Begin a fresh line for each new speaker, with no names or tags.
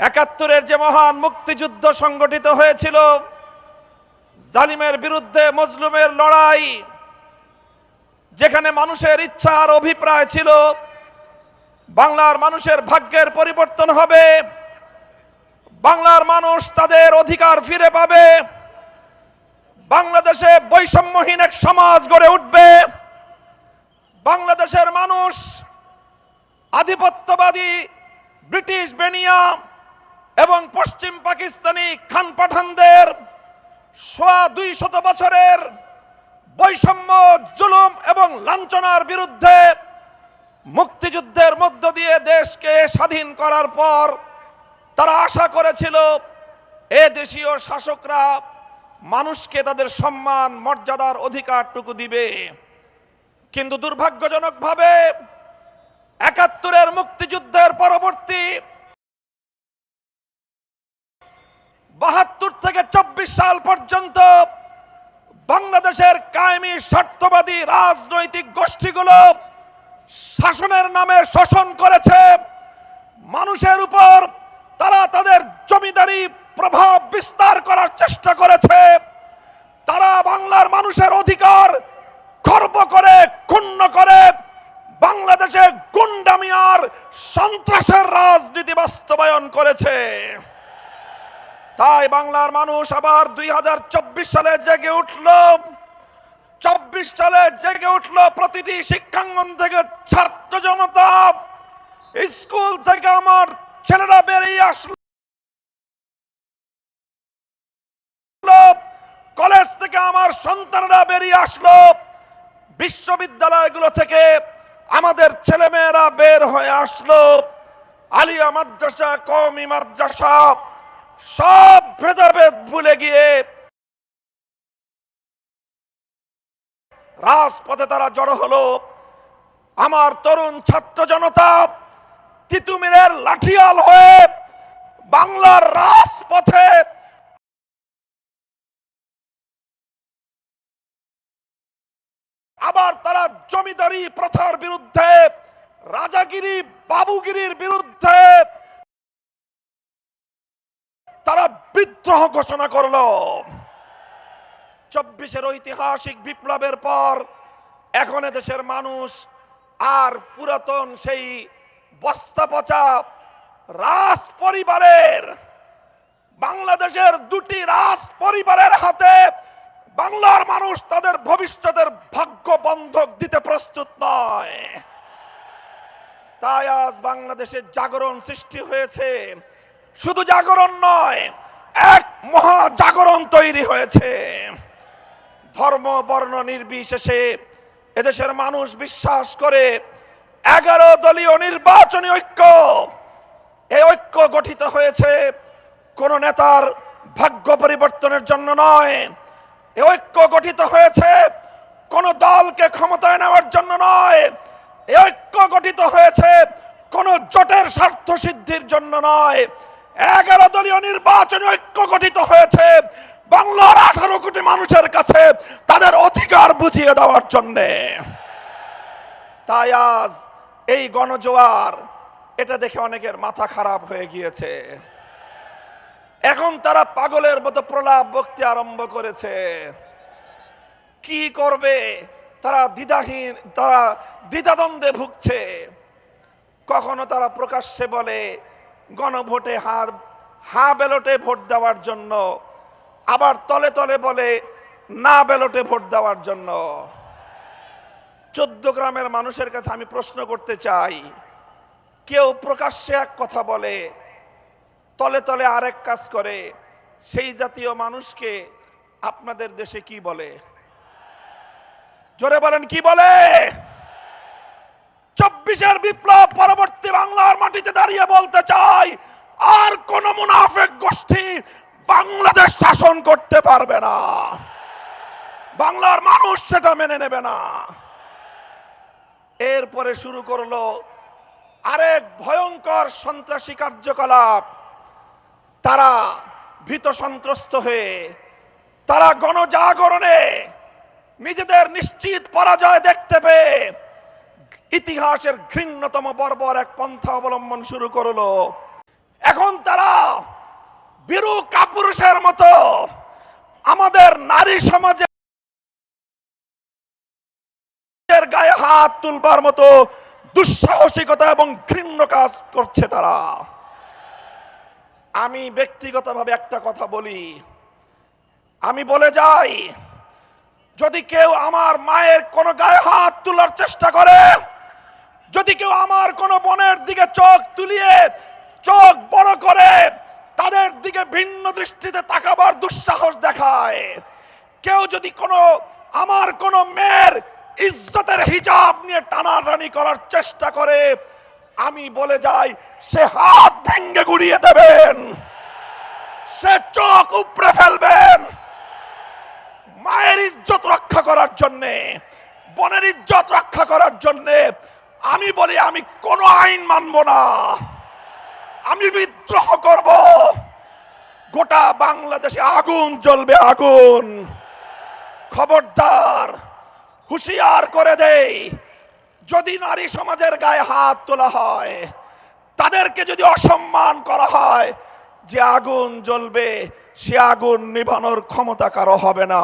একাত্তরের যে মহান মুক্তিযুদ্ধ সংগঠিত হয়েছিল, জালিমের বিরুদ্ধে মজলুমের লড়াই, যেখানে মানুষের ইচ্ছা আর অভিপ্রায় ছিল বাংলার মানুষের ভাগ্যের পরিবর্তন হবে, বাংলার মানুষ তাদের অধিকার ফিরে পাবে, বাংলাদেশে বৈষম্যহীন এক সমাজ গড়ে উঠবে, বাংলাদেশের মানুষ আধিপত্যবাদী ব্রিটিশ বেনিয়া এবং পশ্চিম পাকিস্তানি খান পাঠানদের 200 বছরের বৈষম্য, জুলুম এবং লাঞ্ছনার বিরুদ্ধে মুক্তিযুদ্ধের মধ্য দিয়ে দেশকে স্বাধীন করার পর তারা আশা করেছিল এ দেশীয় শাসকরা মানুষকে তাদের সম্মান, মর্যাদার অধিকারটুকু দিবে। কিন্তু দুর্ভাগ্যজনকভাবে ৭১-এর মুক্তিযুদ্ধের পরবর্তী ৭২ থেকে ২৪ সাল পর্যন্ত বাংলাদেশের কায়েমি স্বার্থবাদী রাজনৈতিক গোষ্ঠীগুলো শাসনের নামে শোষণ করেছে। মানুষের উপর তারা তাদের জমিদারি প্রভাব বিস্তার করার চেষ্টা করেছে। তারা বাংলার মানুষের অধিকার খর্ব করে, ক্ষুণ্ণ করে বাংলাদেশে গুন্ডামি আর সন্ত্রাসের রাজনীতি বাস্তবায়ন করেছে। তাই বাংলার মানুষ আবার ২০২৪ সালে জেগে উঠল। ২৪ সালে জেগে উঠল প্রতিটি শিক্ষাঙ্গন থেকে ছাত্র জনতা, স্কুল থেকে আমার ছেলেরা বেরিয়ে আসলো, কলেজ থেকে আমার সন্তানরা বেরিয়ে আসলো, বিশ্ববিদ্যালয়গুলো থেকে আমাদের ছেলেমেয়েরা বের হয়ে আসলো। আলিয়া মাদ্রাসা, কওমি মাদ্রাসা, সব ভেদাভেদ ভুলে গিয়ে রাজপথে তারা জড়ো হলো। আমার তরুণ ছাত্র জনতা তিতুমিরের লাঠিয়াল হয়ে বাংলার রাজপথে আবার তারা জমিদারি প্রথার বিরুদ্ধে, রাজাগিরি, বাবুগিরির বিরুদ্ধে তারা বিদ্রোহ ঘোষণা করলো। ২৪-এর ঐতিহাসিক বিপ্লবের পর এখন দেশের মানুষ আর পুরাতন সেই বস্তা পচা রাজ পরিবারের, বাংলাদেশের দুটি রাজ পরিবারের হাতে বাংলার মানুষ তাদের ভবিষ্যতের ভাগ্য বন্ধক দিতে প্রস্তুত নয়। তাই আজ বাংলাদেশে জাগরণ সৃষ্টি হয়েছে। শুধু জাগরণ নয়, এক মহা জাগরণ তৈরি হয়েছে। ধর্ম বর্ণ নির্বিশেষে এদেশের মানুষ বিশ্বাস করে 11 দলীয় নির্বাচনী ঐক্য, এই ঐক্য গঠিত হয়েছে কোন নেতার ভাগ্য পরিবর্তনের জন্য নয়। এই ঐক্য গঠিত হয়েছে কোন দলকে ক্ষমতায় নেওয়ার জন্য নয়। এই ঐক্য গঠিত হয়েছে কোন জোটের স্বার্থ সিদ্ধির জন্য নয়। 11 দলীয় নির্বাচনী ঐক্য গঠিত হয়েছে বাংলার 18 কোটি মানুষের কাছে তাদের অধিকার বুঝিয়ে দেওয়ার জন্য। তাই আজ এই গণজোয়ার, এটা দেখে অনেকের মাথা খারাপ হয়ে গিয়েছে। এখন তারা পাগলের মতো প্রলাপ বক্তৃতা আরম্ভ করেছে। কি করবে তারা দ্বিধাহীন, তারা দ্বিধাদ্বন্দ্বে ভুগছে। কখনো তারা প্রকাশ্যে বলে গণভোটে হা ব্যালটে ভোট দেওয়ার জন্য, আবার তলে তলে বলে না ব্যালটে ভোট দেওয়ার জন্য। 14 গ্রামের মানুষের কাছে আমি প্রশ্ন করতে চাই, কেউ প্রকাশ্যে এক কথা বলে, তলে তলে আরেক কাজ করে, সেই জাতীয় মানুষকে আপনাদের দেশে কি বলে? জোরে বলেন, কি বলে? 24-এর বিপ্লব পরবর্তী বাংলার মাটিতে দাঁড়িয়ে বলতে চাই, আর কোন মুনাফেক গোষ্ঠী বাংলাদেশ শাসন করতে পারবে না। বাংলার মানুষ সেটা মেনে নেবে না। এরপরে শুরু করলো আরেক ভয়ঙ্কর সন্ত্রাসী কার্যকলাপ। তারা ভীত সন্ত্রস্ত হয়ে, তারা গণজাগরণে নিজেদের নিশ্চিত পরাজয় দেখতে পেয়ে ইতিহাসের ঘৃণ্যতম বর্বর এক পন্থা অবলম্বন শুরু করলো। এখন তারা পুরুষের মতো আমাদের নারী সমাজের গায়ে হাত তুলবার মতো দুঃসাহসিকতা এবং ঘৃণ্য কাজ করছে তারা। আমি ব্যক্তিগতভাবে একটা কথা বলি, আমি বলে যাই, যদি কেউ আমার মায়ের কোনো গায়ে হাত তোলার চেষ্টা করে, যদি কেউ আমার কোনো বোনের দিকে চোখ তুলিয়ে চোখ বড় করে তাদের দিকে ভিন্ন দৃষ্টিতে তাকাবার দুঃসাহস দেখায়, কেউ যদি আমার কোনো মেয়ের ইজ্জতের হিজাব নিয়ে টানাটানি করার চেষ্টা করে, আমি বলে যাই সে হাত ভেঙে গুড়িয়ে দেবেন, সে চোখ উপড়ে ফেলবেন। মায়ের ইজ্জত রক্ষা করার জন্যে, বোনের ইজ্জত রক্ষা করার জন্যে আমি বলি আমি কোনো আইন মানব না, আমি বিদ্রোহ করব। গোটা বাংলাদেশে আগুন জ্বলবে, আগুন। খবরদার, হুঁশিয়ার করে দেই, যদি নারী সমাজের গায়ে হাত তোলা হয়, তাদেরকে যদি অসম্মান করা হয়, যে আগুন জ্বলবে সে আগুন নিভানোর ক্ষমতা কারো হবে না।